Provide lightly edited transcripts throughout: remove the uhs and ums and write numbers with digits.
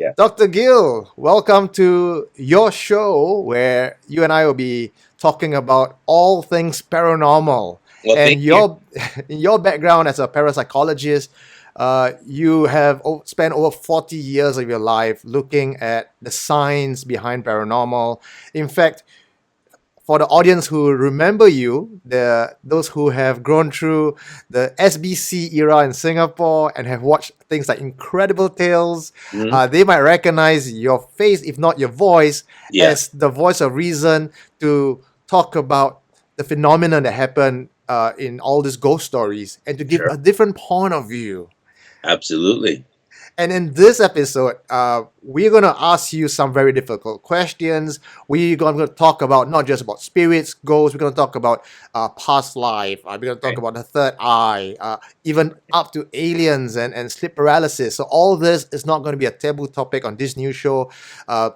Yeah. Dr. Gill, welcome to your show where you and I will be talking about all things paranormal. Well, And thank you. your background as a parapsychologist, you have spent over 40 years of your life looking at the science behind paranormal. In fact, for the audience who remember you, those who have grown through the SBC era in Singapore and have watched things like Incredible Tales, Mhm. they might recognize your face, if not your voice, Yeah, as the voice of reason to talk about the phenomenon that happened in all these ghost stories and to give sure. a different point of view. Absolutely. And in this episode, we're going to ask you some very difficult questions. We're going to talk about not just about spirits, ghosts. We're going to talk about past life. We're going to talk Right. about the third eye, even up to aliens and sleep paralysis. So all this is not going to be a taboo topic on this new show. Uh,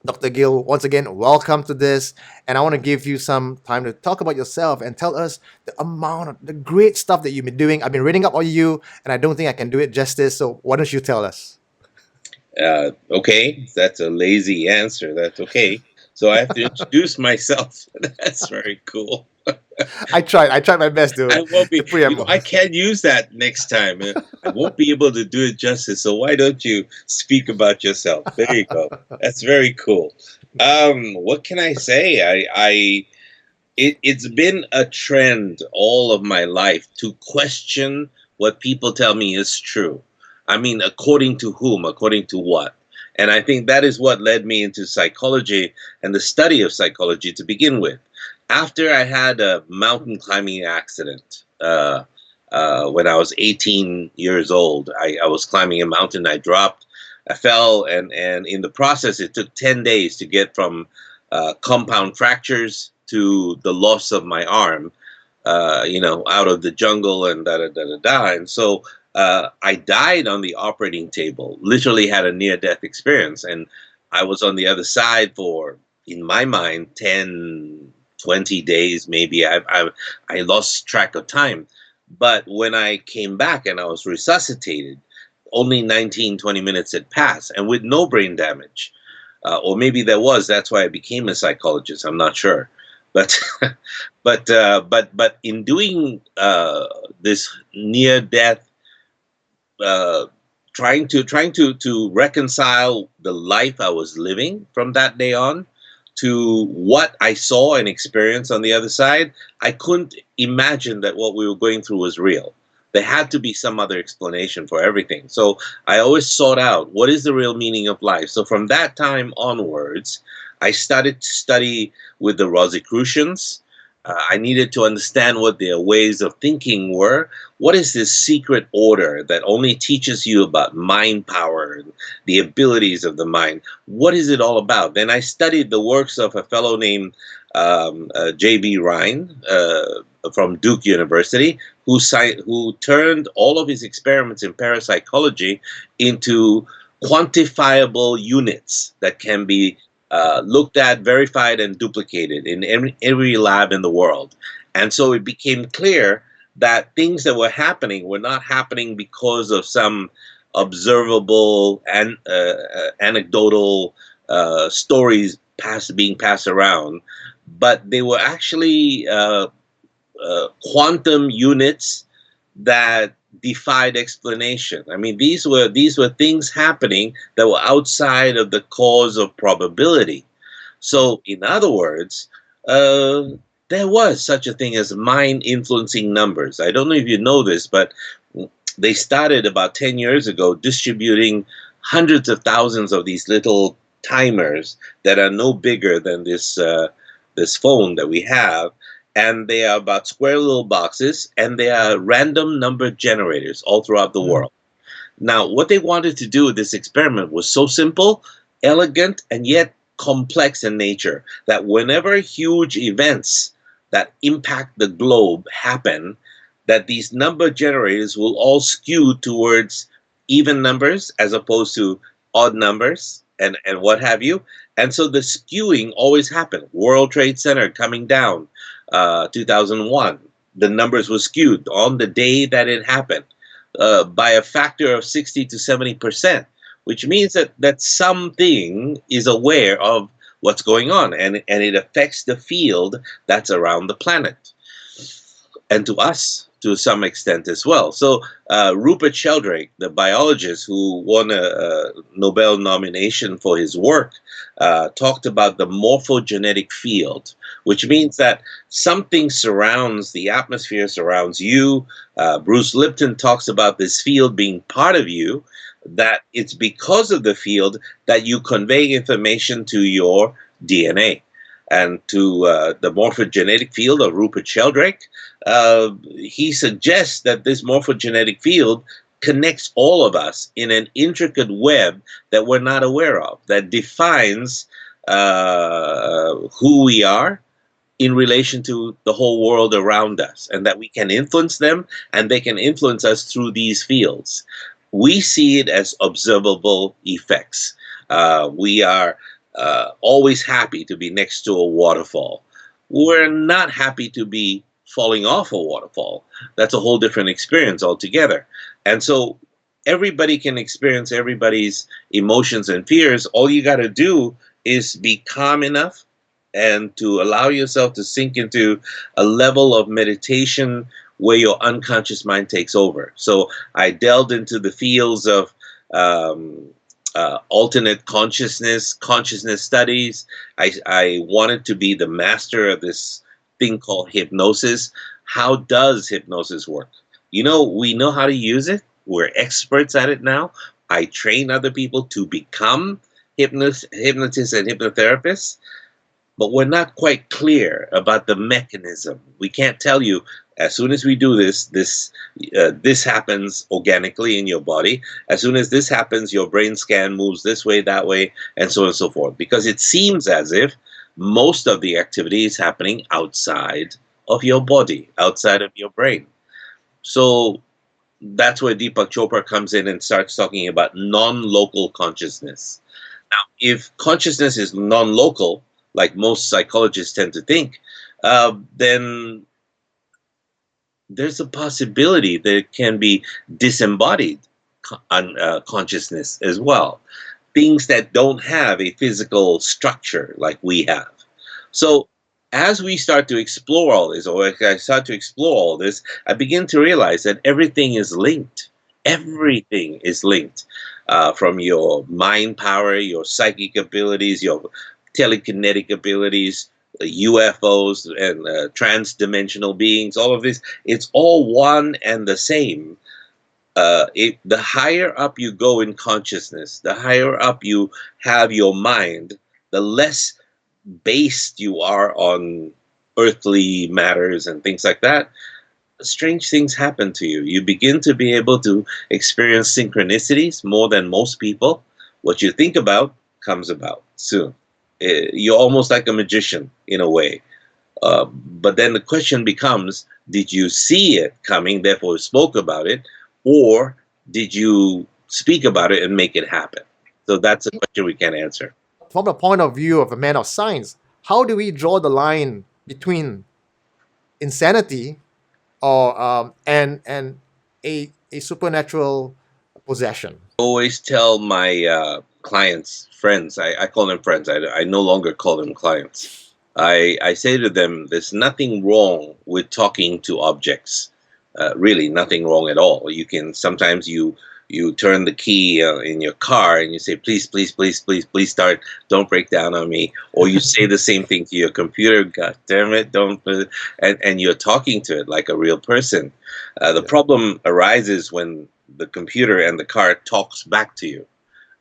Dr. Gill, once again, welcome to this. And I want to give you some time to talk about yourself and tell us the amount of the great stuff that you've been doing. I've been reading up on you, and I don't think I can do it justice. So why don't you tell us? Okay, that's a lazy answer. That's okay. So I have to introduce myself. That's very cool. I tried my best I won't to be, preamble. I can use that next time. I won't be able to do it justice. So why don't you speak about yourself? There you go. That's very cool. What can I say? It's been a trend all of my life to question what people tell me is true. I mean, according to whom, according to what? And I think that is what led me into psychology and the study of psychology to begin with. After I had a mountain climbing accident when I was 18 years old, I was climbing a mountain. I dropped, I fell, and in the process, it took 10 days to get from compound fractures to the loss of my arm, out of the jungle and da da da da da. And so I died on the operating table, literally had a near death experience. And I was on the other side for, in my mind, 10, 20 days, maybe. I lost track of time. But when I came back and I was resuscitated, only 19, 20 minutes had passed and with no brain damage. Or maybe there was. That's why I became a psychologist. I'm not sure, but but in doing this near death, uh, trying to reconcile the life I was living from that day on to what I saw and experienced on the other side, I couldn't imagine that what we were going through was real. There had to be some other explanation for everything. So I always sought out what is the real meaning of life. So from that time onwards, I started to study with the Rosicrucians. I needed to understand what their ways of thinking were. What is this secret order that only teaches you about mind power and the abilities of the mind? What is it all about? Then I studied the works of a fellow named J.B. Ryan from Duke University, who turned all of his experiments in parapsychology into quantifiable units that can be looked at, verified, and duplicated in every lab in the world. And so it became clear that things that were not happening because of some observable and anecdotal stories being passed around, but they were actually quantum units that defied explanation. I mean, these were things happening that were outside of the cause of probability. So, in other words, uh, there was such a thing as mind influencing numbers. I don't know if you know this, but they started about 10 years ago distributing hundreds of thousands of these little timers that are no bigger than this phone that we have, and they are about square little boxes, and they are random number generators all throughout the Mm. world. Now, what they wanted to do with this experiment was so simple, elegant, and yet complex in nature that whenever huge events that impact the globe happen, that these number generators will all skew towards even numbers as opposed to odd numbers and what have you. And so the skewing always happened. World Trade Center coming down, 2001, the numbers were skewed on the day that it happened by a factor of 60 to 70%. which means that something is aware of what's going on, and it affects the field that's around the planet and to us to some extent as well. So Rupert Sheldrake, the biologist who won a Nobel nomination for his work, talked about the morphogenetic field, which means that something surrounds the atmosphere, surrounds you. Bruce Lipton talks about this field being part of you, that it's because of the field that you convey information to your DNA. And to the morphogenetic field of Rupert Sheldrake, he suggests that this morphogenetic field connects all of us in an intricate web that we're not aware of, that defines who we are in relation to the whole world around us, and that we can influence them and they can influence us through these fields. We see it as observable effects. We are always happy to be next to a waterfall. We're not happy to be falling off a waterfall. That's a whole different experience altogether. And so everybody can experience everybody's emotions and fears. All you got to do is be calm enough and to allow yourself to sink into a level of meditation where your unconscious mind takes over. So I delved into the fields of alternate consciousness studies. I wanted to be the master of this thing called hypnosis. How does hypnosis work? We know how to use it. We're experts at it now. I train other people to become hypnotists and hypnotherapists, but we're not quite clear about the mechanism. We can't tell you as soon as we do this happens organically in your body. As soon as this happens, your brain scan moves this way, that way, and so on and so forth. Because it seems as if most of the activity is happening outside of your body, outside of your brain. So that's where Deepak Chopra comes in and starts talking about non-local consciousness. Now, if consciousness is non-local, like most psychologists tend to think, then there's a possibility that it can be disembodied consciousness as well. Things that don't have a physical structure like we have. So as we start to explore all this, or I start to explore all this, I begin to realize that everything is linked. Everything is linked, from your mind power, your psychic abilities, your telekinetic abilities, UFOs and trans-dimensional beings, all of this, it's all one and the same. The higher up you go in consciousness, the higher up you have your mind, the less based you are on earthly matters and things like that. Strange things happen to you. You begin to be able to experience synchronicities more than most people. What you think about comes about soon. You're almost like a magician in a way. But then the question becomes, did you see it coming, therefore spoke about it, or did you speak about it and make it happen? So that's a question we can't answer. From the point of view of a man of science, how do we draw the line between insanity or and a supernatural possession? I always tell my clients, friends, I call them friends, I no longer call them clients. I say to them, there's nothing wrong with talking to objects. Really, nothing wrong at all. You can sometimes you turn the key in your car and you say, please, please, please, please, please start. Don't break down on me. Or you say the same thing to your computer. God damn it, don't. And you're talking to it like a real person. The problem arises when the computer and the car talks back to you.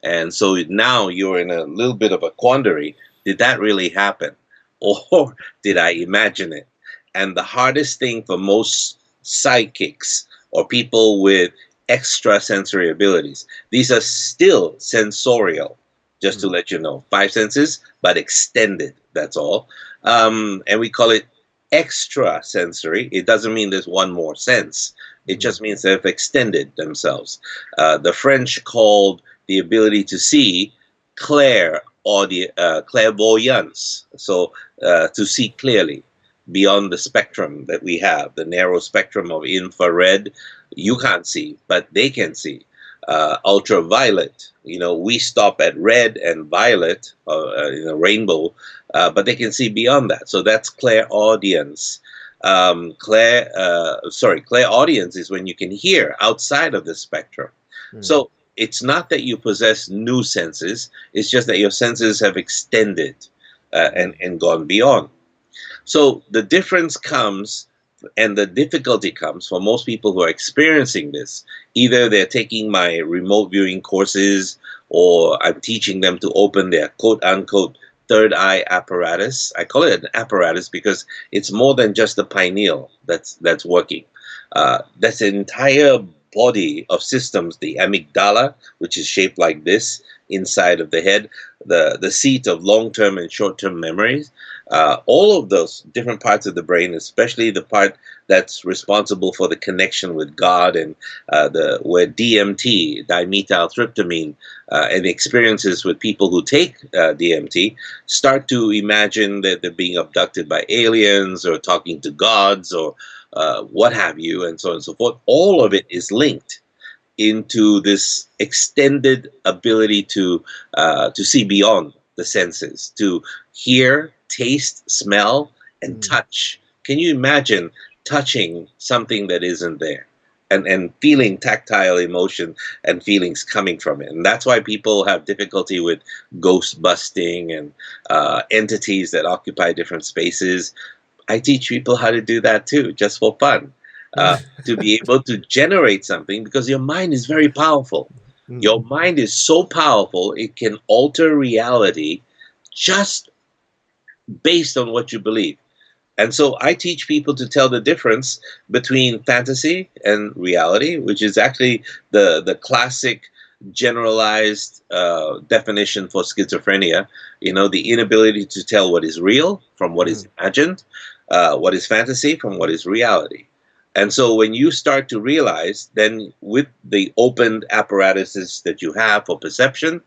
And so now you're in a little bit of a quandary. Did that really happen? Or did I imagine it? And the hardest thing for most psychics or people with extrasensory abilities, these are still sensorial, just to let you know. 5 senses, but extended, that's all. And we call it extrasensory. It doesn't mean there's one more sense. It just means they've extended themselves. The French called the ability to see clair, or the clairvoyance, so to see clearly beyond the spectrum that we have, the narrow spectrum of infrared. You can't see, but they can see. ultraviolet. We stop at red and violet, rainbow, but they can see beyond that. So that's clairaudience. Clairaudience is when you can hear outside of the spectrum. Mm. So it's not that you possess new senses; it's just that your senses have extended and gone beyond. So the difference comes and the difficulty comes for most people who are experiencing this. Either they're taking my remote viewing courses or I'm teaching them to open their quote unquote third eye apparatus. I call it an apparatus because it's more than just the pineal that's working. That's an entire body of systems, the amygdala, which is shaped like this inside of the head, the seat of long-term and short-term memories, all of those different parts of the brain, especially the part that's responsible for the connection with God and where DMT, dimethyltryptamine, and experiences with people who take DMT start to imagine that they're being abducted by aliens or talking to gods or what have you, and so on and so forth. All of it is linked into this extended ability to see beyond the senses, to hear, taste, smell, and touch. Can you imagine touching something that isn't there? And feeling tactile emotion and feelings coming from it. And that's why people have difficulty with ghost busting and entities that occupy different spaces. I teach people how to do that too, just for fun, to be able to generate something because your mind is very powerful. Your mind is so powerful, it can alter reality just based on what you believe. And so I teach people to tell the difference between fantasy and reality, which is actually the classic generalized definition for schizophrenia. The inability to tell what is real from what is imagined, what is fantasy from what is reality. And so when you start to realize, then with the opened apparatuses that you have for perception,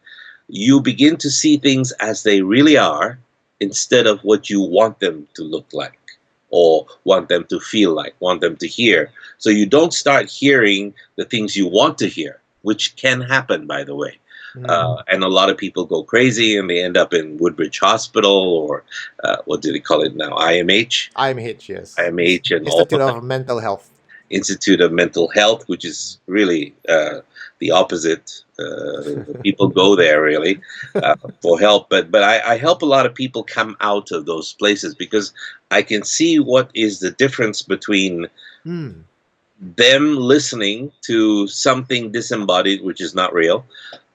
you begin to see things as they really are instead of what you want them to look like or want them to feel like, want them to hear. So you don't start hearing the things you want to hear, which can happen, by the way. And a lot of people go crazy and they end up in Woodbridge Hospital or what do they call it now? IMH? IMH, yes. IMH and all Institute of that. of Mental Health. Institute of Mental Health, which is really the opposite. People go there really for help, but I help a lot of people come out of those places because I can see what is the difference between them listening to something disembodied, which is not real,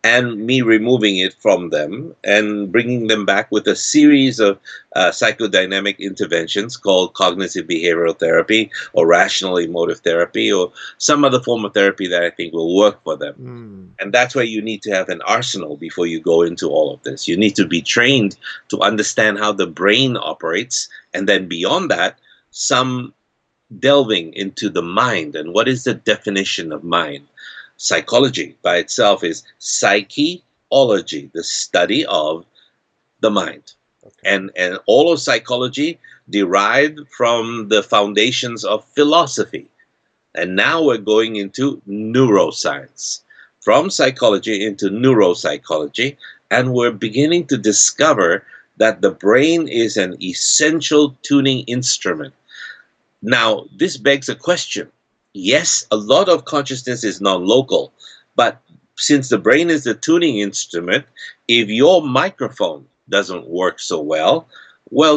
and me removing it from them and bringing them back with a series of psychodynamic interventions called cognitive behavioral therapy or rational emotive therapy or some other form of therapy that I think will work for them. And that's why you need to have an arsenal before you go into all of this. You need to be trained to understand how the brain operates, and then beyond that, some delving into the mind and what is the definition of mind. Psychology by itself is psycheology, the study of the mind. And all of psychology derived from the foundations of philosophy. And now we're going into neuroscience. From psychology into neuropsychology, and we're beginning to discover that the brain is an essential tuning instrument. Now, this begs a question. Yes, a lot of consciousness is non-local, but since the brain is the tuning instrument, if your microphone doesn't work so well,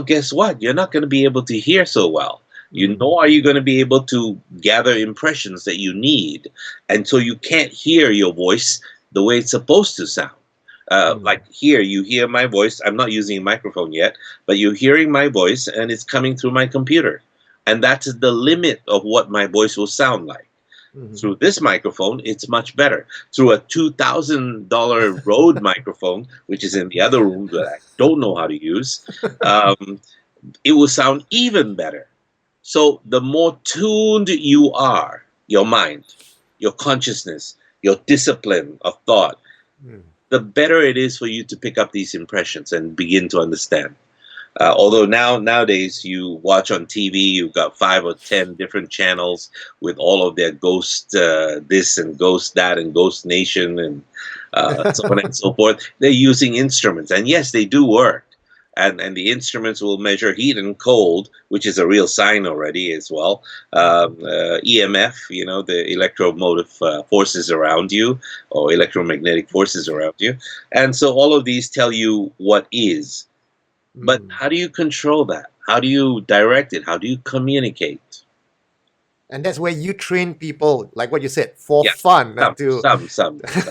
guess what? You're not going to be able to hear so well. Are you going to be able to gather impressions that you need? And so you can't hear your voice the way it's supposed to sound. Like here, you hear my voice. I'm not using a microphone yet, but you're hearing my voice and it's coming through my computer. And that's the limit of what my voice will sound like. Through this microphone, it's much better. Through a $2,000 Rode microphone, which is in the other room that I don't know how to use, it will sound even better. So the more tuned you are, your mind, your consciousness, your discipline of thought, the better it is for you to pick up these impressions and begin to understand. Although nowadays you watch on TV, you've got 5 or 10 different channels with all of their ghost this and ghost that and ghost nation and so on and so forth. They're using instruments, and yes, they do work. And the instruments will measure heat and cold, which is a real sign already as well. EMF, the electromotive forces around you, or electromagnetic forces around you, and so all of these tell you what is. But Mm. how do you control that? How do you direct it? How do you communicate? And that's where you train people, like what you said, for Yeah, fun, some, to some, some, some,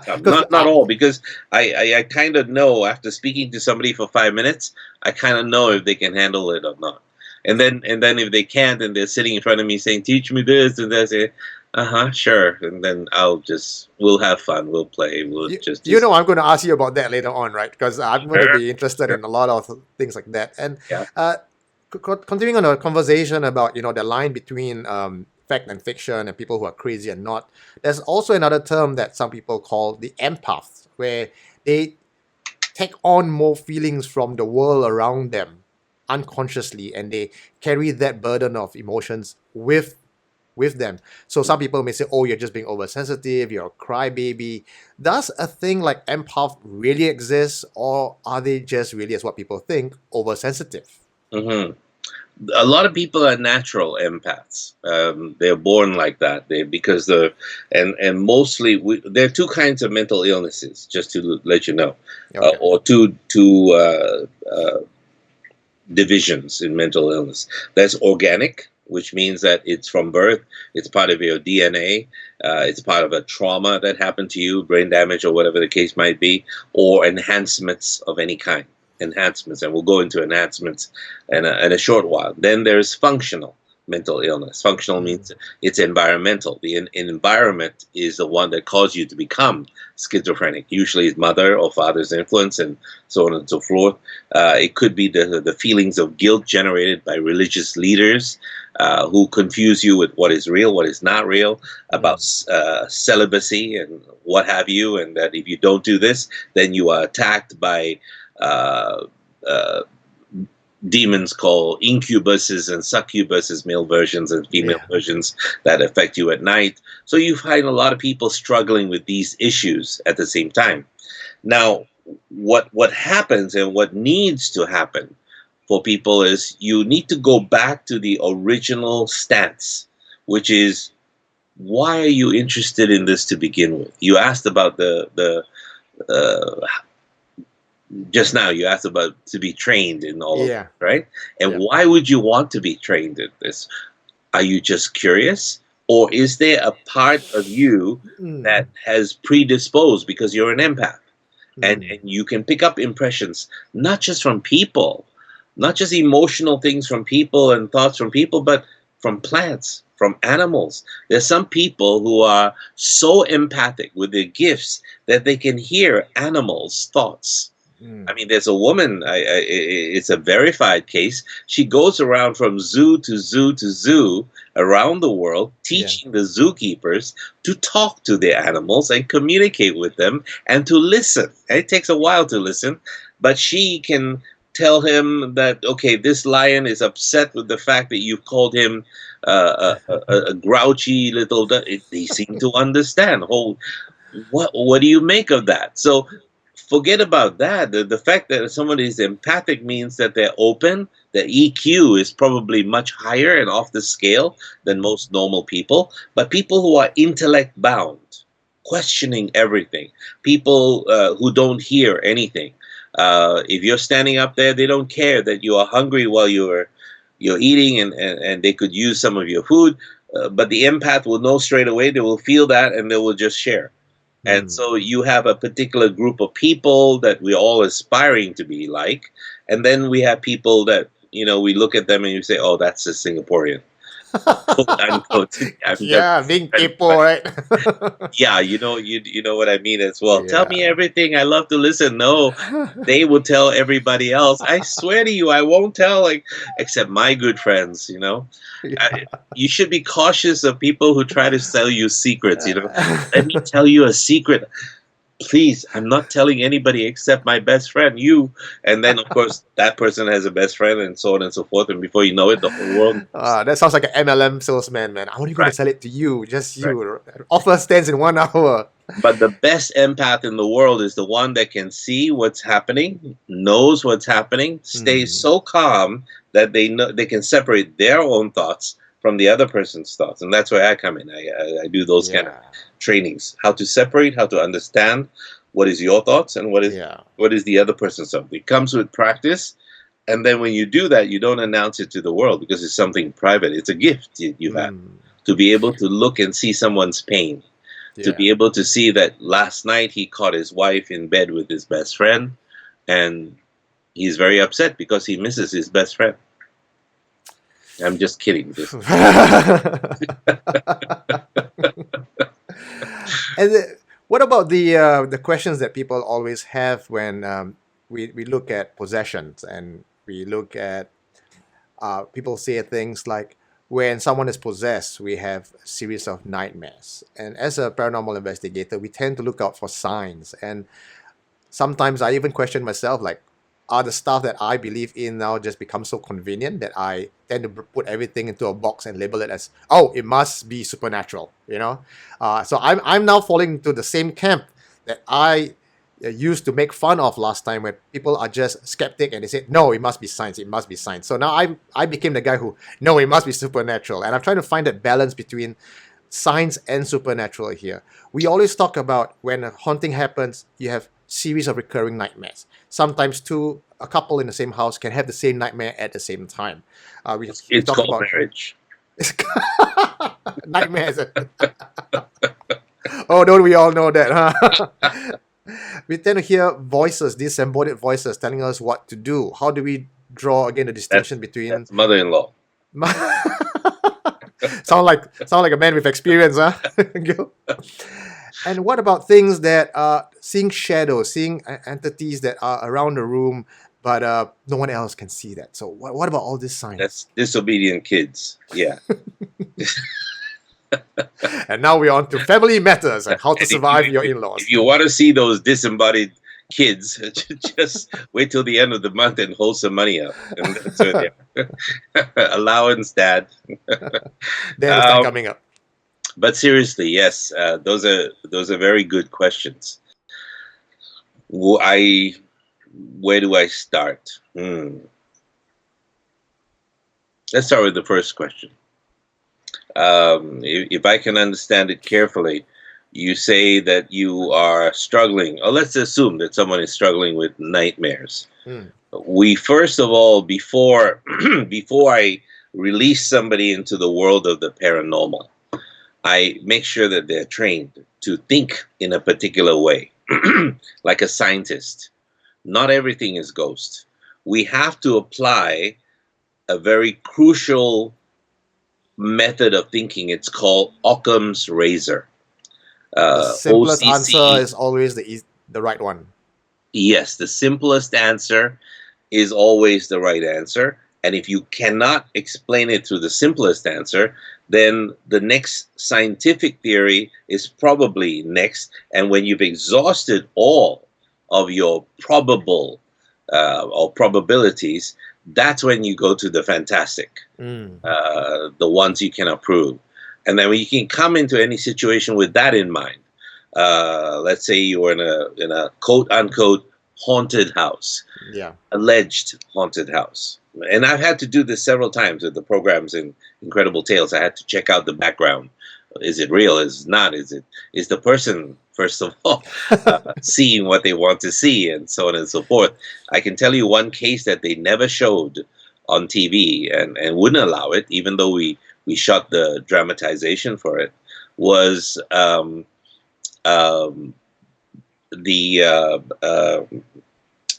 some. because Not all, because I kind of know after speaking to somebody for 5 minutes, I kind of know if they can handle it or not. And then if they can't, and they're sitting in front of me saying, "Teach me this," and they say, sure," and then we'll have fun, we'll play, we'll just do. I'm going to ask you about that later on, right? Because I'm going to Sure, be interested sure, in a lot of things like that. And yeah. uh, continuing on a conversation about the line between fact and fiction and people who are crazy and not, there's also another term that some people call the empaths, where they take on more feelings from the world around them unconsciously, and they carry that burden of emotions with them. So some people may say, "Oh, you're just being oversensitive. You're a crybaby." Does a thing like empath really exist, or are they just really, as what people think, oversensitive? hmm a lot of people are natural empaths. They're born like that. Because and mostly there are two kinds of mental illnesses. Just to let you know, Okay. or two divisions in mental illness. There's organic, which means that it's from birth. It's part of your DNA. It's part of a trauma that happened to you, brain damage or whatever the case might be, or enhancements of any kind. Enhancements, and we'll go into enhancements in a short while. Then there's functional mental illness. Functional Mm. means it's environmental. The environment is the one that caused you to become schizophrenic. Usually, it's mother or father's influence, and so on and so forth. It could be the feelings of guilt generated by religious leaders who confuse you with what is real, what is not real, about Mm. celibacy and what have you, and that if you don't do this, then you are attacked by uh, uh, demons called incubuses and succubuses, male versions and female Yeah. versions that affect you at night. So you find a lot of people struggling with these issues at the same time. Now, what happens and what needs to happen for people is you need to go back to the original stance, which is, why are you interested in this to begin with? You asked about the uh, just now. You asked about to be trained in all of Yeah. this, right? And Yeah. why would you want to be trained in this? Are you just curious, or is there a part of you Mm. that has predisposed because you're an empath? And Mm. you can pick up impressions not just from people, not just emotional things from people and thoughts from people, but from plants, from animals. There's some people who are so empathic with their gifts that they can hear animals' thoughts. I Mm. mean, there's a woman. It's a verified case. She goes around from zoo to zoo to zoo around the world, Yeah. teaching the zookeepers to talk to their animals and communicate with them and to listen. And it takes a while to listen, but she can tell him that, okay, this lion is upset with the fact that you called him a grouchy little. They seem to understand. Oh, what do you make of that? So forget about that. The fact that somebody is empathic means that they're open. The EQ is probably much higher and off the scale than most normal people. But people who are intellect bound, questioning everything, people who don't hear anything. If you're standing up there, they don't care that you are hungry while you're eating, and they could use some of your food. But the empath will know straight away. They will feel that, and they will just share. And Mm. so you have a particular group of people that we're all aspiring to be like. And then we have people that, we look at them and you say, oh, that's a Singaporean. Quote unquote. I'm just, Yeah, being but kepo, right? yeah, you know what I mean as well. Tell me Yeah. everything. I love to listen. No, they will tell everybody else. I swear to you, I won't tell, except my good friends. I, Yeah. you should be cautious of people who try to sell you secrets. Let me tell you a secret. please, I'm not telling anybody except my best friend, you. And then, of course, that person has a best friend, and so on and so forth. And before you know it, the whole world knows. That sounds like an MLM salesman, man. I'm only going to Right, sell it to you, just right. you. Offer stands in 1 hour. But the best empath in the world is the one that can see what's happening, knows what's happening, stays Hmm. so calm that they know they can separate their own thoughts from the other person's thoughts. And that's where I come in. I do those kind of Yeah, trainings, how to separate, how to understand what is your thoughts and yeah. what is the other person's thought. It comes with practice, and then when you do that, you don't announce it to the world because it's something private. It's a gift you have Mm, to be able to look and see someone's pain, to yeah. be able to see that last night he caught his wife in bed with his best friend, and he's very upset because he misses his best friend. I'm just kidding. Just And what about the questions that people always have when we look at possessions, and we look at people say things like, when someone is possessed, we have a series of nightmares. And as a paranormal investigator, we tend to look out for signs. And sometimes I even question myself, like, are the stuff that I believe in now just become so convenient that I tend to put everything into a box and label it as, oh, it must be supernatural, you know? So I'm now falling into the same camp that I used to make fun of last time, where people are just skeptic and they say, no, it must be science, it must be science. So now I became the guy who, no, it must be supernatural. And I'm trying to find that balance between science and supernatural here. We always talk about, when a haunting happens, you have series of recurring nightmares. Sometimes a couple in the same house can have the same nightmare at the same time. We it's talk called about marriage. nightmares. Oh, don't we all know that, huh? We tend to hear voices, disembodied voices telling us what to do. How do we draw again the distinction between That's mother-in-law. sound like a man with experience, huh? Gil? And what about things that are seeing shadows, seeing entities that are around the room, but no one else can see that? So what about all these signs? That's disobedient kids. Yeah. And now we're on to family matters and how to And survive your if in-laws. you want to see those disembodied kids, just wait till the end of the month and hold some money up, and that's what they are. Allowance, Dad. Then they start Um, coming up. but seriously, yes, those are very good questions. Wo- I Where do I start? Let's start with the first question. If I can understand it carefully, you say that you are struggling, or let's assume that someone is struggling with nightmares. Hmm. We first of all, before before I release somebody into the world of the paranormal, I make sure that they're trained to think in a particular way, like a scientist. Not everything is ghost. We have to apply a very crucial method of thinking. It's called Occam's razor. The simplest answer OCC. is always the right one. Yes, the simplest answer is always the right answer. And if you cannot explain it through the simplest answer, then the next scientific theory is probably next. And when you've exhausted all of your probable or probabilities, that's when you go to the fantastic, Mm. the ones you can approve. And then when you can come into any situation with that in mind, let's say you're in a quote unquote haunted house, Yeah. alleged haunted house. And I've had to do this several times with the programs in Incredible Tales. I had to check out the background. Is it real? Is it not? Is the person, first of all, seeing what they want to see, and so on and so forth? I can tell you one case that they never showed on TV, and wouldn't allow it, even though we shot the dramatization for it, was um, the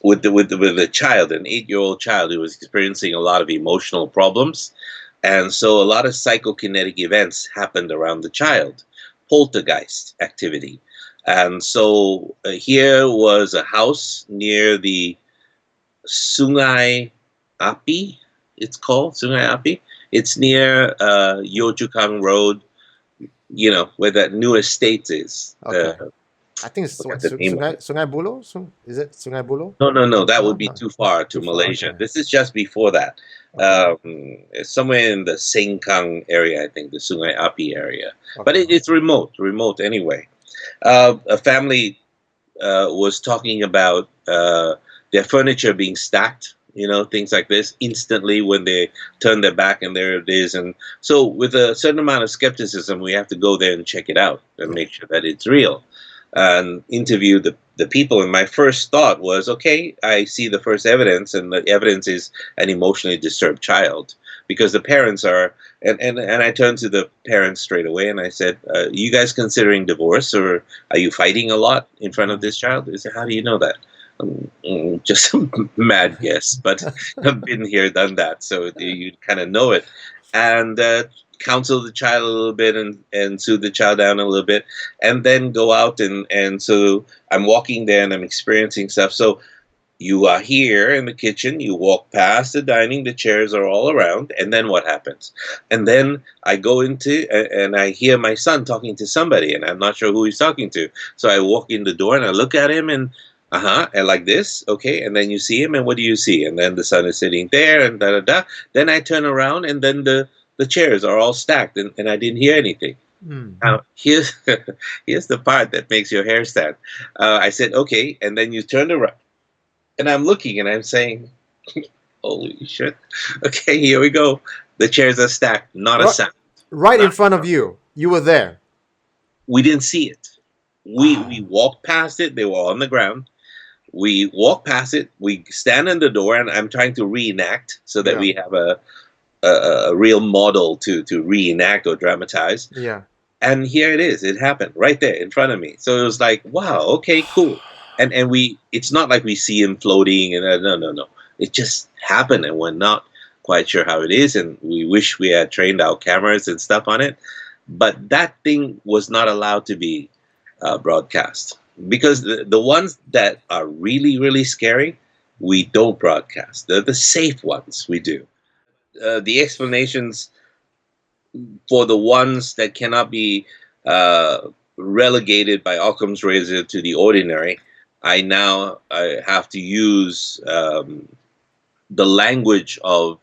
with a child, an 8-year-old child who was experiencing a lot of emotional problems, and so a lot of psychokinetic events happened around the child, poltergeist activity, and so here was a house near the Sungai Api. It's called Sungai Api. It's near Yio Chu Kang Road, where that new estate is. Okay. I think it's Forgot what the name of it. Sungai Buloh. Is it Sungai Buloh? No, no, no. That No, would be no, too far to too far. Malaysia. Okay, This is just before that. okay, It's somewhere in the Sengkang area, I think, the Sungai Api area. But okay. it's remote anyway. A family was talking about their furniture being stacked, things like this, instantly when they turn their back, and there it is. And so, with a certain amount of skepticism, we have to go there and check it out and Yeah. make sure that it's real and interview the people. And my first thought was, okay, I see the first evidence, and the evidence is an emotionally disturbed child, because the parents are. And I turned to the parents straight away and I said, you guys considering divorce, or are you fighting a lot in front of this child? They said, how do you know that? Just a mad guess, but I've been here, done that, so you kind of know it. And counsel the child a little bit, and soothe the child down a little bit, and then go out. And so I'm walking there and I'm experiencing stuff. So you are here in the kitchen, you walk past the dining, the chairs are all around, and then what happens? And then I go into, and I hear my son talking to somebody, and I'm not sure who he's talking to. So I walk in the door and I look at him, and and like this, okay, and then you see him, and what do you see? And then the son is sitting there, and da da da. Then I turn around, and then the chairs are all stacked, and I didn't hear anything. Mm. Now, here's the part that makes your hair stand. I said, okay, and then you turn around, and I'm looking, and I'm saying, holy shit. Okay, here we go. The chairs are stacked, not a Right, sound. right in Not, front of you. You were there. we didn't see it. We Wow. walked past it. They were on the ground. We walk past it. We stand in the door, and I'm trying to reenact so that Yeah. we have a real model to reenact or dramatize. Yeah. And here it is. It happened right there in front of me. So it was like, wow, okay, cool. And it's not like we see him floating, and no, no, no. It just happened, and we're not quite sure how it is, and we wish we had trained our cameras and stuff on it. But that thing was not allowed to be broadcast, because the ones that are really, really scary, we don't broadcast. The safe ones we do. The explanations for the ones that cannot be relegated by Occam's razor to the ordinary, I have to use the language of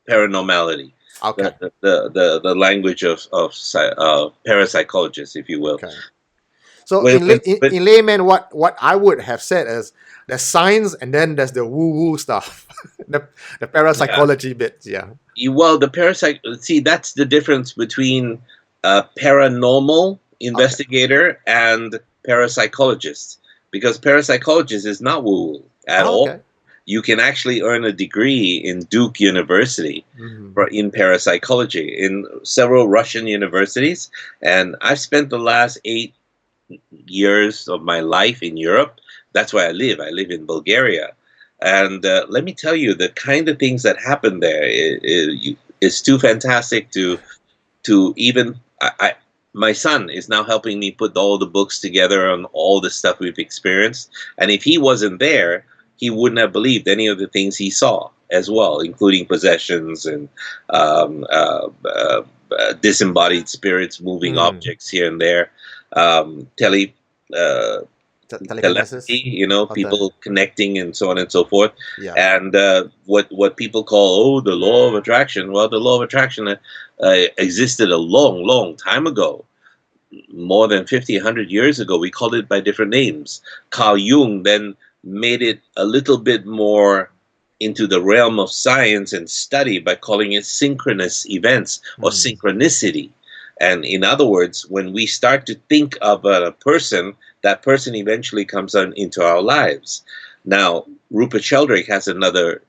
paranormality, Okay. the language of parapsychologists, if you will. Okay. So When, when, when, in layman, what I would have said is there's science and then there's the woo woo stuff, the yeah, parapsychology bits. Yeah. well, the parapsych. See, that's the difference between a paranormal Okay. investigator and parapsychologist, because parapsychologist is not woo at Oh, all. okay. You can actually earn a degree in Duke University Hmm. in parapsychology, in several Russian universities, and I've spent the last 8 years of my life in Europe. That's where I live. I live in Bulgaria. And let me tell you, the kind of things that happen there is too fantastic to even. My son is now helping me put all the books together on all the stuff we've experienced. And if he wasn't there, he wouldn't have believed any of the things he saw as well, including possessions and um, uh, uh, disembodied spirits moving Mm. objects here and there, tele uh, telepathy, Telekinesis. people connecting and so on and so forth. Yeah. And what people call, the law of attraction. Well, the law of attraction existed a long, long time ago, more than 50, 100 years ago. We called it by different names. Carl Jung then made it a little bit more into the realm of science and study by calling it synchronous events or Mm. synchronicity. And in other words, when we start to think about a person, that person eventually comes on into our lives. Now, Rupert Sheldrake has another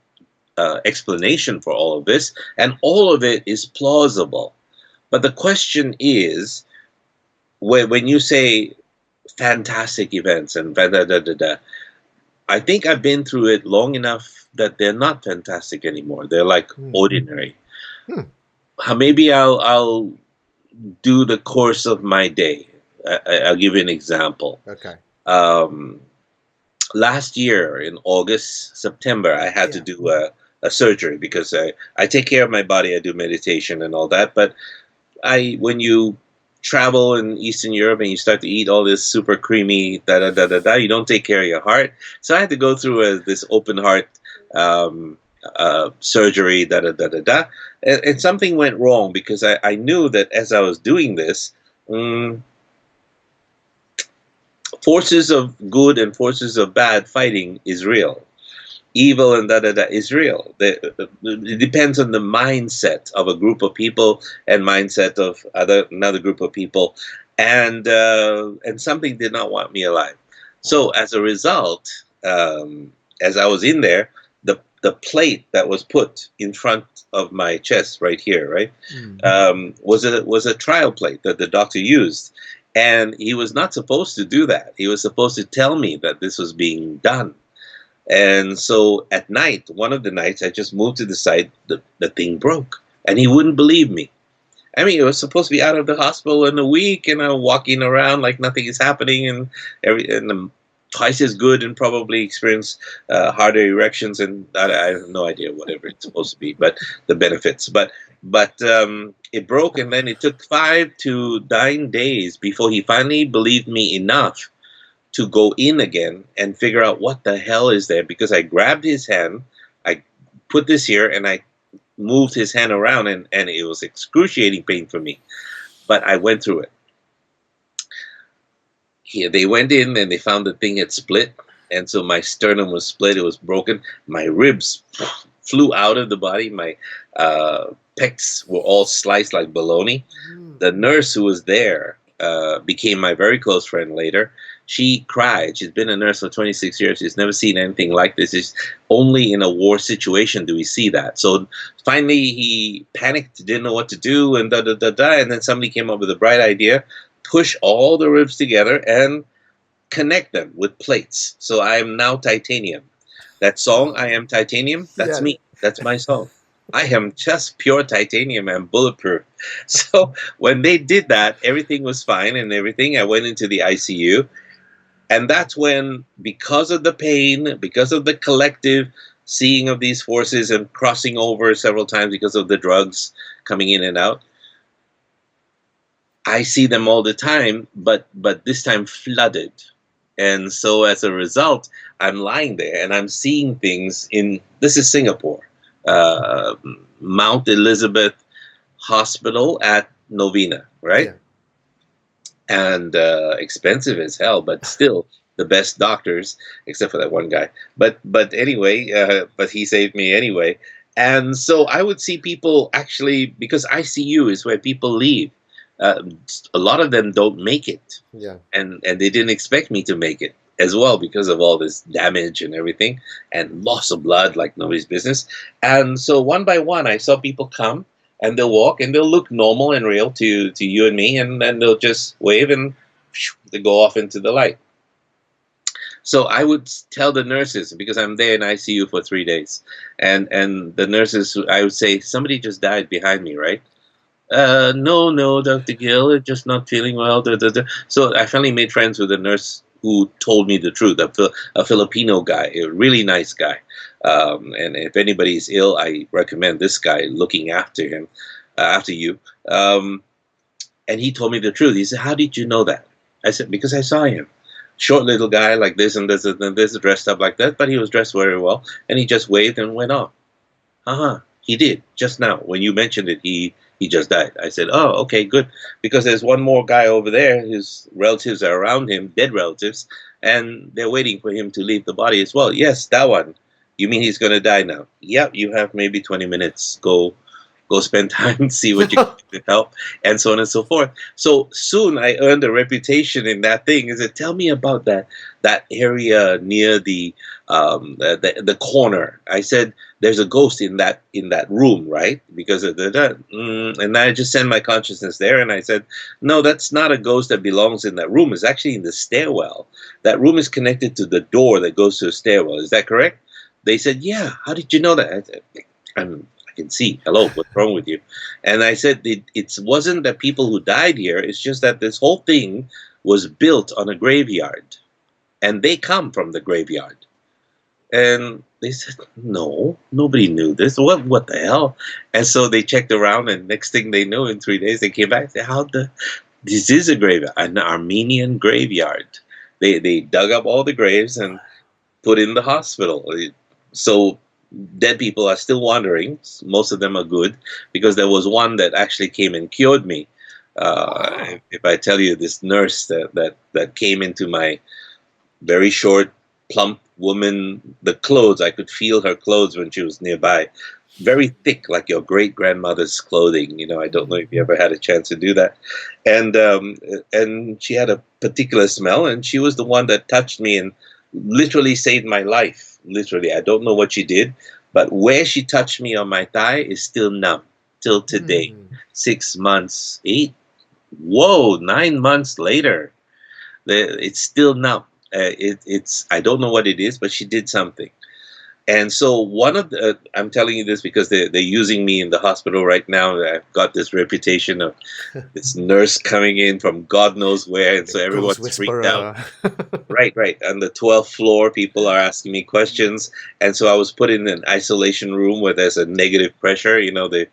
explanation for all of this, and all of it is plausible. But the question is, when you say fantastic events and da da da da da, I think I've been through it long enough that they're not fantastic anymore. They're like Mm. ordinary. Hmm. Maybe I'll do the course of my day. I'll give you an example. Okay. Um, Last year in August, September, I had to Yeah. do a surgery because I take care of my body. I do meditation and all that. But when you travel in Eastern Europe and you start to eat all this super creamy da da da da da, you don't take care of your heart. So I had to go through this open heart um, surgery da da da da da, and something went wrong because I knew that as I was doing this. Um, Forces of good and forces of bad fighting is real. Evil and da da da is real. It depends on the mindset of a group of people and mindset of another group of people, and something did not want me alive. So as a result, as I was in there, the plate that was put in front of my chest right here, right, was a trial plate that the doctor used, and he was not supposed to do that. He was supposed to tell me that this was being done. And so at night, one of the nights, I just moved to the side, the thing broke. And he wouldn't believe me. I mean, it was supposed to be out of the hospital in a week, and I'm walking around like nothing is happening, and I'm twice as good and probably experience harder erections, and I have no idea whatever it's supposed to be, but the benefits. But it broke, and then it took 5 to 9 days before he finally believed me enough to go in again and figure out what the hell is there, because I grabbed his hand, I put this here, and I moved his hand around, and it was excruciating pain for me. But I went through it. Here they went in and they found the thing had split, and so my sternum was split, it was broken, my ribs flew out of the body, my pecs were all sliced like bologna. The nurse who was there became my very close friend later. She cried. She's been a nurse for 26 years. She's never seen anything like this. It's only in a war situation do we see that. So finally he panicked, didn't know what to do, and da da da da. And then somebody came up with a bright idea: push all the ribs together and connect them with plates. So I am now titanium. That song, I Am Titanium, that's me. That's my song. I am just pure titanium and bulletproof. So when they did that, everything was fine and everything. I went into the ICU. And that's when, because of the pain, because of the collective seeing of these forces and crossing over several times because of the drugs coming in and out, I see them all the time, but this time flooded. And so as a result, I'm lying there and I'm seeing things this is Singapore, Mount Elizabeth Hospital at Novena, right? Yeah. And expensive as hell, but still the best doctors, except for that one guy. But anyway, but he saved me anyway. And so I would see people actually, because ICU is where people leave. A lot of them don't make it, and they didn't expect me to make it as well because of all this damage and everything and loss of blood like nobody's business. And so one by one, I saw people come. And they'll walk and they'll look normal and real to you and me, and then they'll just wave and they go off into the light. So I would tell the nurses, because I'm there in ICU for 3 days, and the nurses, I would say, somebody just died behind me, right? No, Dr. Gill, I'm just not feeling well. Da, da, da. So I finally made friends with a nurse who told me the truth, a Filipino guy, a really nice guy. And if anybody's ill, I recommend this guy looking after him, after you. And he told me the truth. He said, "How did you know that?" I said, "Because I saw him. Short little guy like this and this and this, dressed up like that, but he was dressed very well. And he just waved and went off." He did just now. When you mentioned it, he just died. I said, "Oh, okay, good." Because there's one more guy over there. His relatives are around him, dead relatives, and they're waiting for him to leave the body as well. Yes, that one. You mean he's going to die now? Yep, you have maybe 20 minutes. Go spend time, see what you can do to help, and so on and so forth. So soon I earned a reputation in that thing. Is it? Tell me about that area near the corner. I said, "There's a ghost in that room, right?" Because of and I just sent my consciousness there, and I said, "No, that's not a ghost that belongs in that room. It's actually in the stairwell. That room is connected to the door that goes to a stairwell. Is that correct?" They said, "Yeah." "How did you know that?" I said, I can see. Hello, what's wrong with you? And I said, it wasn't that people who died here. It's just that this whole thing was built on a graveyard. And they come from the graveyard. And they said, "No, nobody knew this. What the hell?" And so they checked around, and next thing they knew, in 3 days, they came back and said, This is a graveyard, an Armenian graveyard. They dug up all the graves and put in the hospital. So dead people are still wandering. Most of them are good because there was one that actually came and cured me. Wow. If I tell you this nurse that came into my very short, plump woman, the clothes, I could feel her clothes when she was nearby. Very thick, like your great grandmother's clothing. I don't know if you ever had a chance to do that. And she had a particular smell, and she was the one that touched me and literally saved my life. Literally, I don't know what she did, but where she touched me on my thigh is still numb till today. Mm. 6 months, 9 months later, it's still numb. It's I don't know what it is, but she did something. And so I'm telling you this because they're using me in the hospital right now. I've got this reputation of this nurse coming in from God knows where, and The so ghost everyone's freaked out. whisperer. Right, right. On the 12th floor, people are asking me questions, and so I was put in an isolation room where there's a negative pressure. The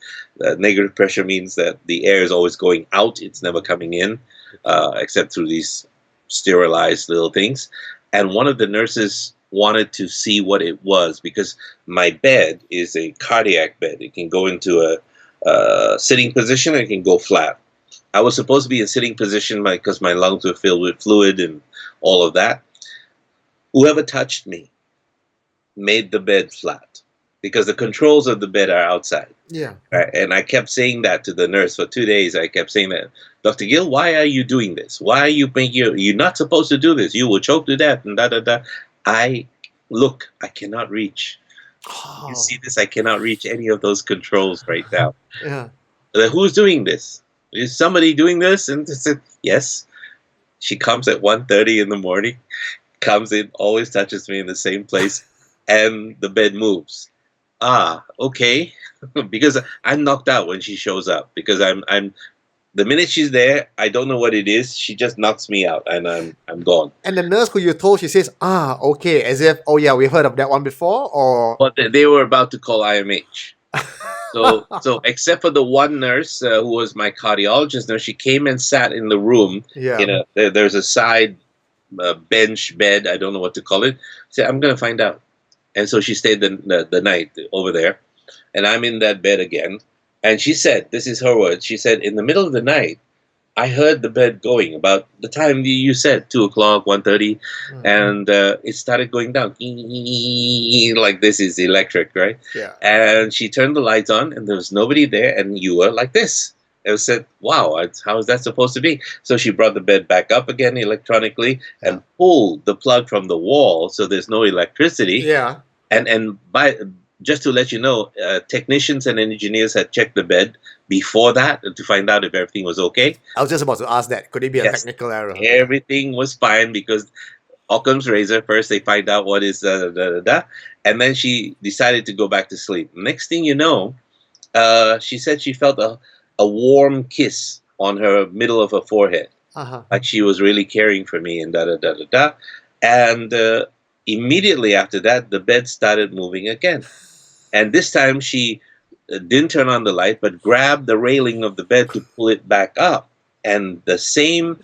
negative pressure means that the air is always going out; it's never coming in, except through these sterilized little things. And one of the nurses wanted to see what it was because my bed is a cardiac bed. It can go into a sitting position, and it can go flat. I was supposed to be in sitting position because my lungs were filled with fluid and all of that. Whoever touched me made the bed flat because the controls of the bed are outside. Yeah. And I kept saying that to the nurse for 2 days. I kept saying that, Dr. Gill, why are you doing this? Why are you making you're not supposed to do this? You will choke to death and da da da. I cannot reach. You Oh. see this? I cannot reach any of those controls right now. Yeah. Who's doing this? Is somebody doing this? And I said, yes. She comes at 1:30 in the morning, comes in, always touches me in the same place, and the bed moves. Ah, okay. Because I'm knocked out when she shows up. Because I'm the minute she's there, I don't know what it is. She just knocks me out, and I'm gone. And the nurse who you told, she says, okay, as if, oh yeah, we heard of that one before, or But they were about to call IMH. So except for the one nurse who was my cardiologist nurse, she came and sat in the room. yeah. There's a side bench bed. I don't know what to call it. Said, I'm gonna find out. And so she stayed the night over there, and I'm in that bed again. And she said, this is her words. She said, in the middle of the night, I heard the bed going about the time you said, 2 o'clock, 1:30, and it started going down. Like this is electric, right? Yeah. And she turned the lights on, and there was nobody there, and you were like this. I said, wow, how is that supposed to be? So she brought the bed back up again electronically and pulled the plug from the wall so there's no electricity. Yeah. And just to let you know, technicians and engineers had checked the bed before that to find out if everything was okay. I was just about to ask that. Could it be a Yes, technical error? everything was fine because Occam's razor. First, they find out what is and then she decided to go back to sleep. Next thing you know, she said she felt a warm kiss on her middle of her forehead, like she was really caring for me and And immediately after that, the bed started moving again. And this time she didn't turn on the light, but grabbed the railing of the bed to pull it back up. And the same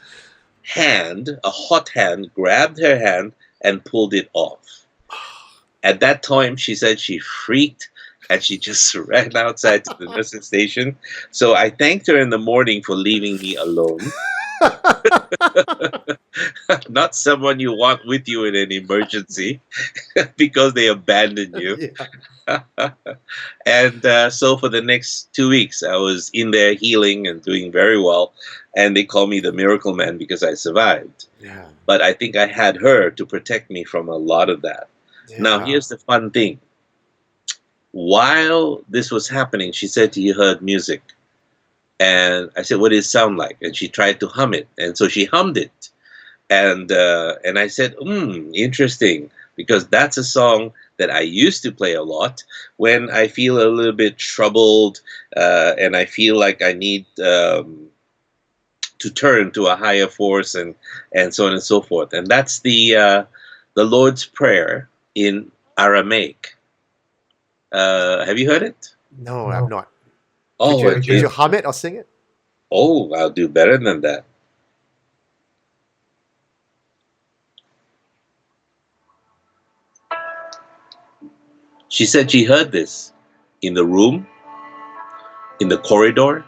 hand, a hot hand, grabbed her hand and pulled it off. At that time, she said she freaked and she just ran outside to the nursing station. So I thanked her in the morning for leaving me alone. Not someone you want with you in an emergency because they abandoned you. Yeah. And so for the next 2 weeks, I was in there healing and doing very well. And they call me the miracle man because I survived. Yeah. But I think I had her to protect me from a lot of that. Yeah. Now, here's the fun thing. While this was happening, she said she heard music. And I said, what does it sound like? And she tried to hum it. And so she hummed it. And I said, interesting, because that's a song that I used to play a lot when I feel a little bit troubled and I feel like I need to turn to a higher force and so on and so forth. And that's the Lord's Prayer in Aramaic. Have you heard it? No, I've not. Oh, Did you hum it or sing it? oh, I'll do better than that. She said she heard this in the room, in the corridor,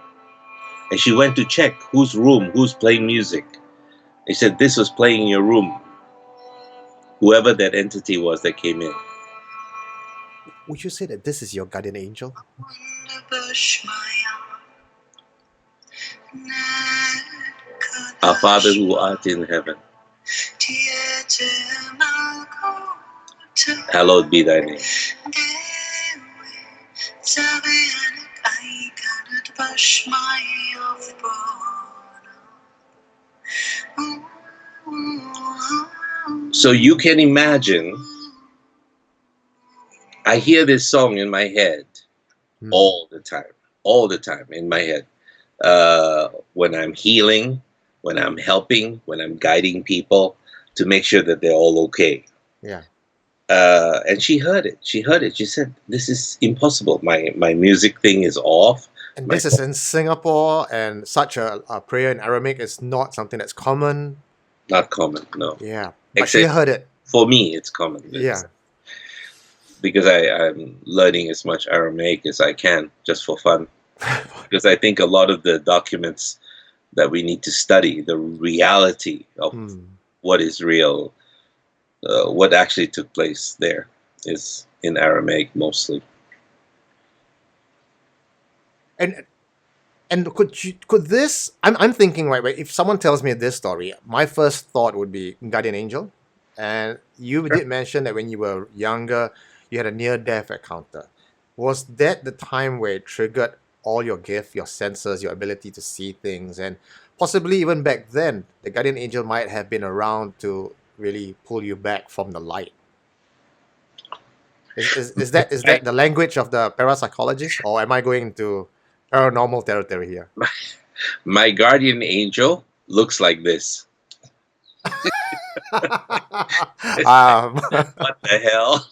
and she went to check whose room, who's playing music. They said this was playing in your room, whoever that entity was that came in. Would you say that this is your guardian angel? Our Father who art in heaven, hallowed be thy name. So you can imagine, I hear this song in my head all the time in my head. When I'm healing, when I'm helping, when I'm guiding people to make sure that they're all okay. Yeah. And she heard it. She heard it. She said, "This is impossible. My music thing is off." And My this is in Singapore, and such a prayer in Aramaic is not something that's common. Not common, no. Yeah. But she heard it. For me, it's common. Yeah. Because I'm learning as much Aramaic as I can, just for fun. Because I think a lot of the documents that we need to study, the reality of what is real, what actually took place there, is in Aramaic mostly. And could this? I'm thinking, right? If someone tells me this story, my first thought would be guardian angel. And you did mention that when you were younger, you had a near-death encounter. Was that the time where it triggered all your gift, your senses, your ability to see things, and possibly even back then, the guardian angel might have been around to really pull you back from the light? Is that the language of the parapsychologist, or am I going into paranormal territory here? My guardian angel looks like this. What the hell?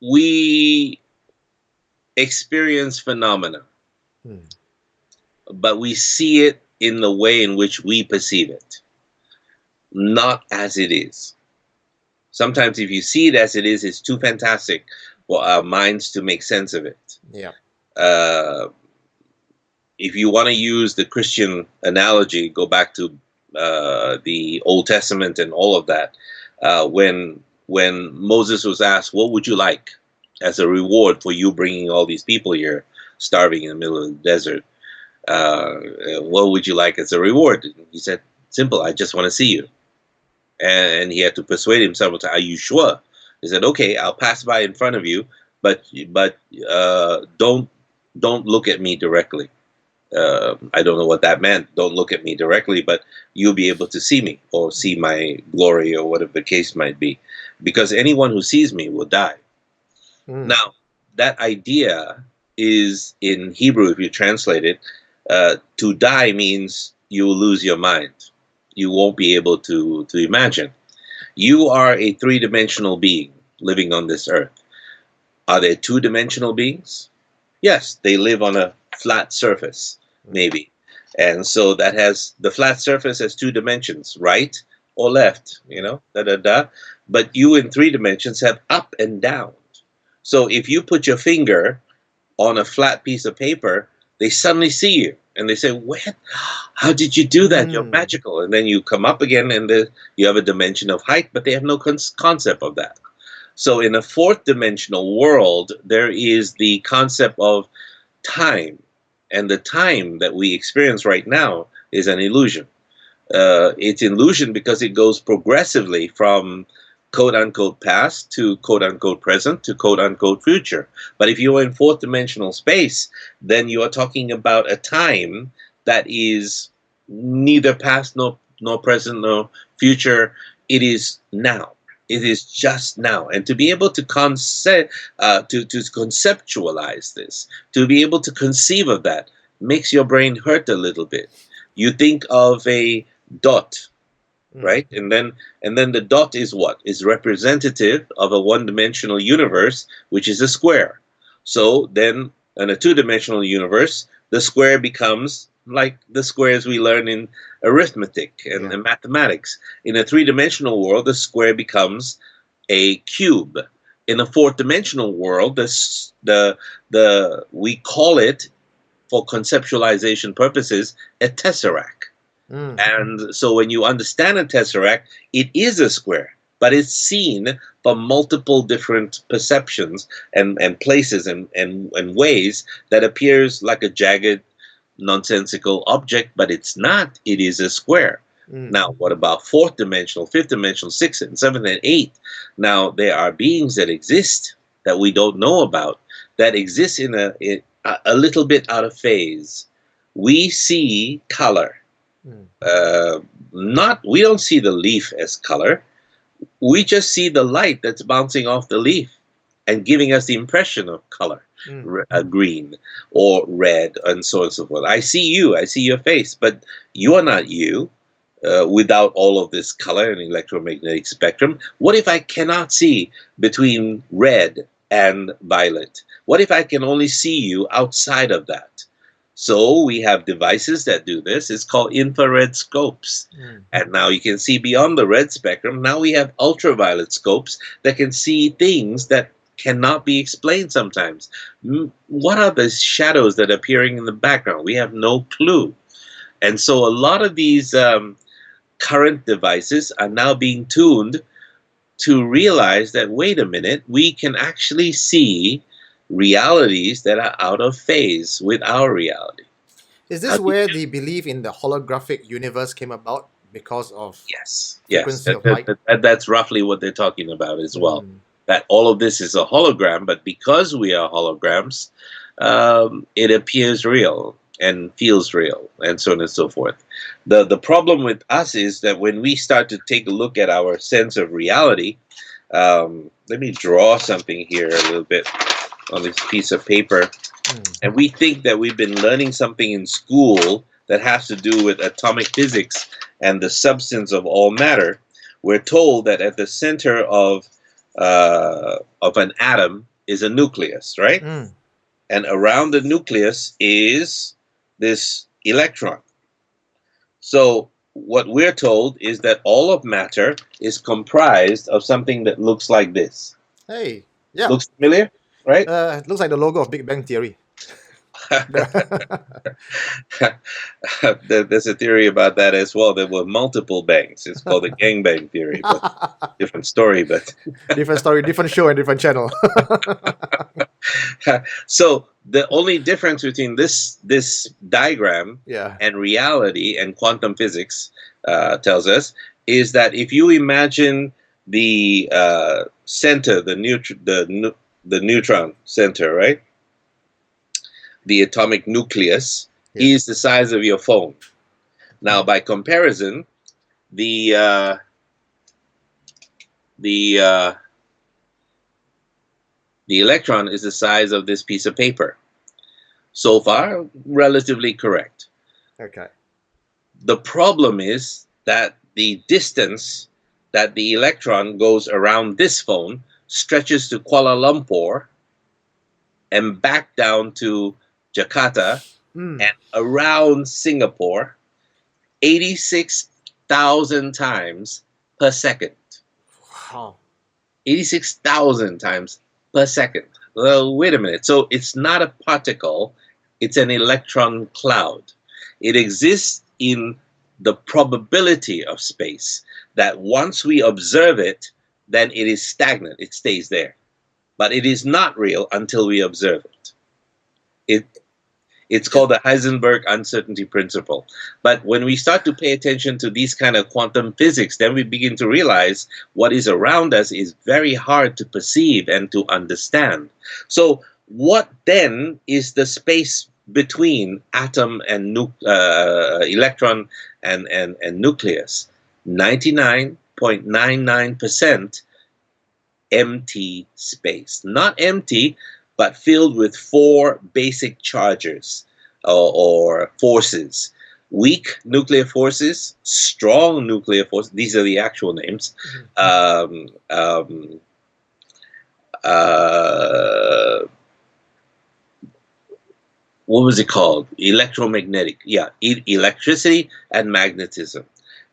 We experience phenomena, but we see it in the way in which we perceive it, not as it is. Sometimes if you see it as it is, it's too fantastic for our minds to make sense of it. Yeah. If you want to use the Christian analogy, go back to the Old Testament and all of that. When Moses was asked, "What would you like as a reward for you bringing all these people here, starving in the middle of the desert? What would you like as a reward?" He said, "Simple. I just want to see you." And he had to persuade himself. "Are you sure?" He said, "Okay, I'll pass by in front of you, but don't look at me directly." I don't know what that meant. Don't look at me directly, but you'll be able to see me or see my glory or whatever the case might be, because anyone who sees me will die. Now, that idea is in Hebrew. If you translate it, to die means you will lose your mind. You won't be able to imagine. You are a three-dimensional being living on this earth. Are there two-dimensional beings? Yes, they live on a flat surface, maybe. And so that has, the flat surface has two dimensions, right or left, But you in three dimensions have up and down. So if you put your finger on a flat piece of paper, they suddenly see you. And they say, "What? How did you do that? You're magical." And then you come up again and you have a dimension of height, but they have no concept of that. So in a fourth dimensional world, there is the concept of time. And the time that we experience right now is an illusion. It's illusion because it goes progressively from quote-unquote past to quote-unquote present to quote-unquote future. But if you're in fourth dimensional space, then you are talking about a time that is neither past nor present nor future. It is now. It is just now. And to be able to conceptualize this, to be able to conceive of that, makes your brain hurt a little bit. You think of a dot, right? And then the dot is what? Is representative of a one-dimensional universe, which is a square. So then In a two-dimensional universe, the square becomes like the squares we learn in arithmetic Yeah. and mathematics. In a three-dimensional world, the square becomes a cube. In a fourth-dimensional world, the we call it, for conceptualization purposes, a tesseract. Mm. And so when you understand a tesseract, it is a square, but it's seen from multiple different perceptions and places and ways that appears like a jagged, nonsensical object, but it's not. It is a square. Mm. Now, what about fourth dimensional, fifth dimensional, sixth and seventh and eighth? Now, there are beings that exist that we don't know about, that exist in a little bit out of phase. We see color. Mm. uh, Not, we don't see the leaf as color. We just see the light that's bouncing off the leaf and giving us the impression of color, Mm. green or red, and so on and so forth. I see you, I see your face, but you are not you. Without all of this color and electromagnetic spectrum, what if I cannot see between red and violet? What if I can only see you outside of that? So we have devices that do this. It's called infrared scopes. Mm. And now you can see beyond the red spectrum. Now we have ultraviolet scopes that can see things that cannot be explained sometimes. What are the shadows that are appearing in the background? We have no clue. And so a lot of these current devices are now being tuned to realize that, wait a minute, we can actually see realities that are out of phase with our reality. Is Now, this where the belief in the holographic universe came about because of yes, yes, frequency of light? that's roughly what they're talking about as well. Mm. That all of this is a hologram, but because we are holograms, it appears real and feels real, and so on and so forth. The problem with us is that when we start to take a look at our sense of reality, let me draw something here a little bit on this piece of paper. Mm. And we think that we've been learning something in school that has to do with atomic physics and the substance of all matter. We're told that at the center of an atom is a nucleus, right? Mm. And around the nucleus is this electron. So what we're told is that all of matter is comprised of something that looks like this. Hey, yeah. Looks familiar, right? It looks like the logo of Big Bang Theory. There's a theory about that as well. There were multiple bangs. It's called the gangbang theory, but different story. But Different story, different show, and different channel. so the only difference between this diagram Yeah. and reality and quantum physics tells us is that if you imagine the center, the neutron center, right? The atomic nucleus Yeah. is the size of your phone. Now, by comparison, the electron is the size of this piece of paper. So far, relatively correct. Okay. The problem is that the distance that the electron goes around this phone stretches to Kuala Lumpur and back down to Jakarta Mm. and around Singapore 86,000 times per second. Wow. 86,000 times per second. Well, wait a minute. So it's not a particle, it's an electron cloud. It exists in the probability of space that once we observe it, then it is stagnant, it stays there. But it is not real until we observe it. It's called the Heisenberg uncertainty principle. But when we start to pay attention to these kind of quantum physics, then we begin to realize what is around us is very hard to perceive and to understand. So what then is the space between atom and electron and nucleus? 99.99% empty space. Not empty, but filled with four basic charges or forces. Weak nuclear forces, strong nuclear forces, these are the actual names. what was it called? Electromagnetic. Yeah, electricity and magnetism.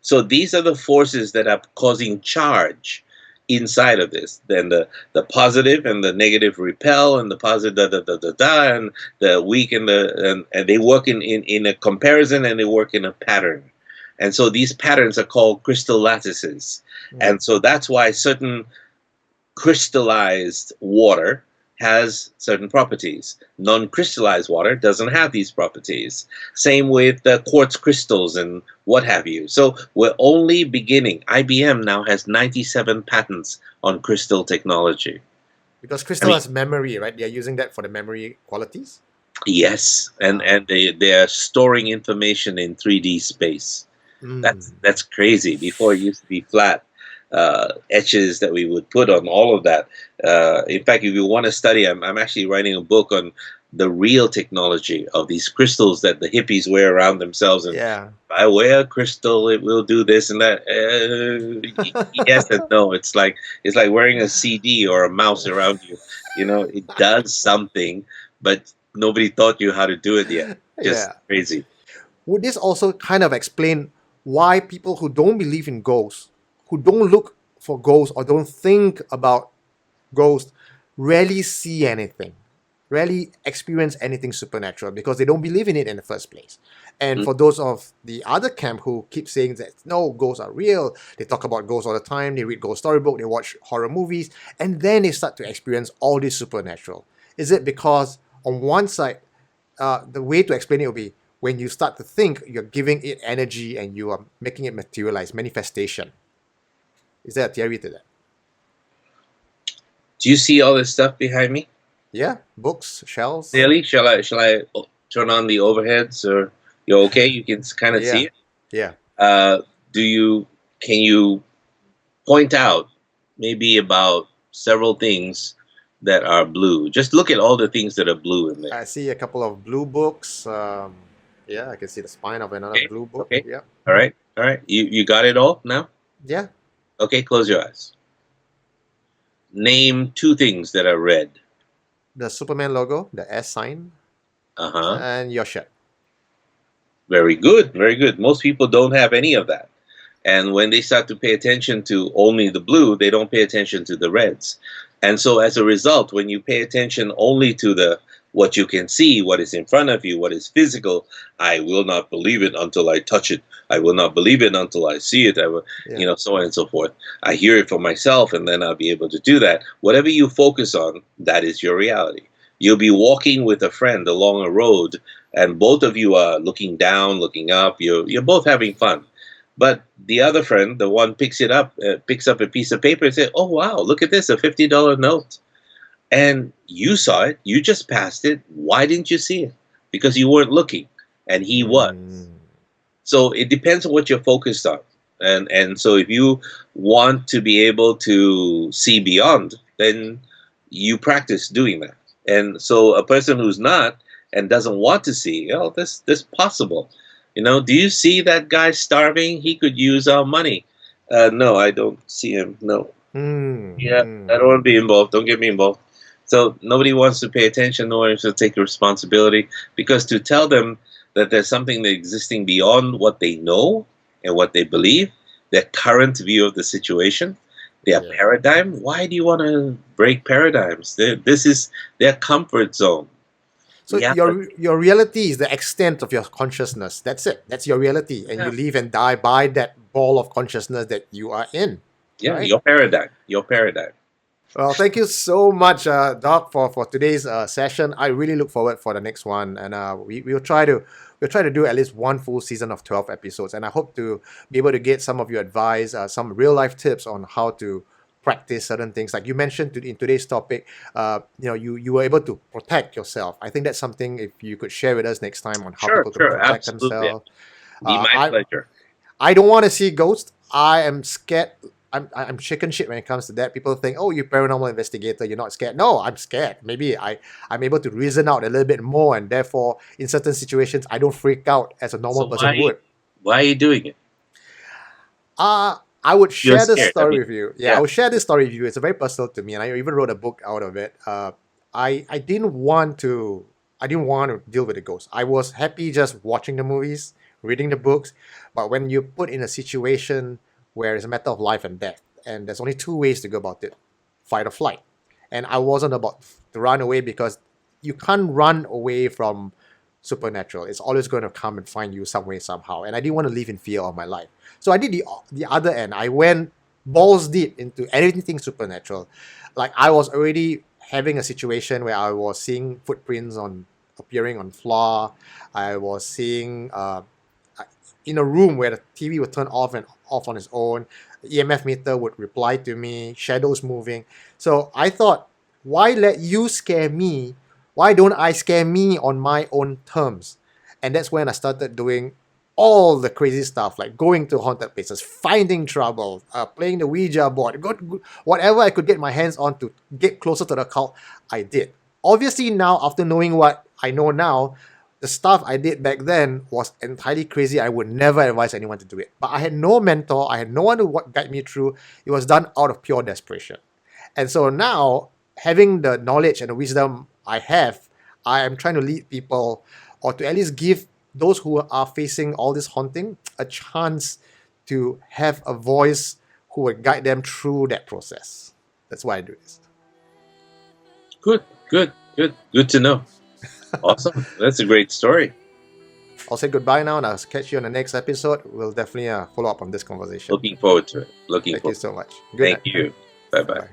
So these are the forces that are causing charge inside of this. Then the positive and the negative repel, and the positive and the weak and they work in a comparison, and they work in a pattern. And so these patterns are called crystal lattices. Mm. And so that's why certain crystallized water has certain properties. Non-crystallized water doesn't have these properties. Same with the quartz crystals and what have you. So we're only beginning. IBM now has 97 patents on crystal technology. Because I crystal mean, has memory, right? They're using that for the memory qualities. yes, and Ah. they are storing information in 3D space. Mm. That's crazy. Before it used to be flat etches that we would put on all of that. In fact, if you want to study, I'm actually writing a book on the real technology of these crystals that the hippies wear around themselves. And Yeah. if I wear a crystal, it will do this and that. Yes and no. It's like wearing a CD or a mouse around you. It does something, but nobody taught you how to do it yet. Just Yeah. crazy. Would this also kind of explain why people who don't believe in ghosts, who don't look for ghosts or don't think about ghosts, rarely see anything, rarely experience anything supernatural because they don't believe in it in the first place? And Mm. for those of the other camp who keep saying that no, ghosts are real, they talk about ghosts all the time, they read ghost storybook, they watch horror movies, and then they start to experience all this supernatural. Is it because on one side, the way to explain it will be when you start to think, you're giving it energy and you are making it materialize, manifestation. Is there a theory to that? Do you see all this stuff behind me? Yeah, books, shelves. Really? Shall I turn on the overheads, or you're okay? You can kind of see Yeah, it. yeah. Uh, do you Can you point out maybe about several things that are blue? Just look at all the things that are blue in there. I see a couple of blue books. Yeah, I can see the spine of another Okay. blue book. Okay. Yeah, All right. All right. You got it all now. yeah. Okay. Close your eyes. Name two things that are red. The Superman logo, the S sign, Uh huh. and your shirt. Very good. Very good. Most people don't have any of that. And when they start to pay attention to only the blue, they don't pay attention to the reds. And so as a result, when you pay attention only to the what you can see, what is in front of you, what is physical, I will not believe it until I touch it. I will not believe it until I see it. I will, Yeah, so on and so forth. I hear it for myself, and then I'll be able to do that. Whatever you focus on, that is your reality. You'll be walking with a friend along a road, and both of you are looking down, looking up. You're both having fun, but the other friend, the one picks up a piece of paper and says, "Oh wow, look at this, a $50 note." And you saw it, you just passed it. Why didn't you see it? Because you weren't looking, and he was. mm. So it depends on what you're focused on. And so if you want to be able to see beyond, then you practice doing that. And so a person who's not and doesn't want to see, this possible. Do you see that guy starving? He could use our money. No, I don't see him. No. Mm, Yeah, I mm. don't want to be involved. Don't get me involved. So nobody wants to pay attention. No one wants to take responsibility, because to tell them that there's something that existing beyond what they know and what they believe, their current view of the situation, their Yeah. paradigm. Why do you want to break paradigms? This is their comfort zone. So Reality. your reality is the extent of your consciousness. That's it. That's your reality, and you Yeah, live and die by that ball of consciousness that you are in. yeah, Right. your paradigm. Your paradigm. Well, thank you so much, Doc, for today's session. I really look forward for the next one, and we'll try to do at least one full season of 12 episodes. And I hope to be able to get some of your advice, some real life tips on how to practice certain things. Like you mentioned in today's topic, you were able to protect yourself. I think that's something if you could share with us next time on how Sure, people could sure, protect absolutely. themselves. Be Uh, my I pleasure. I don't want to see ghosts. I am scared. I'm chicken shit when it comes to that. People think, oh, you're paranormal investigator, you're not scared. No, I'm scared. Maybe I'm able to reason out a little bit more, and therefore, in certain situations, I don't freak out as a normal So person would. why are you doing it? I would You're share this scared. I story mean, with you. Yeah, I yeah. would share this story with you. It's very personal to me, and I even wrote a book out of it. I didn't want to. I didn't want to deal with the ghosts. I was happy just watching the movies, reading the books. But when you put in a situation where it's a matter of life and death, and there's only two ways to go about it, fight or flight. And I wasn't about to run away because you can't run away from supernatural. It's always going to come and find you some way, somehow. And I didn't want to live in fear of my life. So I did the other end. I went balls deep into anything supernatural. Like I was already having a situation where I was seeing footprints appearing on floor. I was seeing in a room where the TV would turn off and off on its own. The EMF meter would reply to me, shadows moving. So I thought, why let you scare me? Why don't I scare me on my own terms? And that's when I started doing all the crazy stuff, like going to haunted places, finding trouble, playing the Ouija board, whatever I could get my hands on to get closer to the occult, I did. Obviously now, after knowing what I know now, the stuff I did back then was entirely crazy. I would never advise anyone to do it. But I had no mentor. I had no one to guide me through. It was done out of pure desperation. And so now, having the knowledge and the wisdom I have, I am trying to lead people, or to at least give those who are facing all this haunting a chance to have a voice who will guide them through that process. That's why I do this. Good to know. Awesome. That's a great story. I'll say goodbye now, and I'll catch you on the next episode. We'll definitely follow up on this conversation. Looking forward to it. Thank you so much. Thank you. Bye-bye. Bye.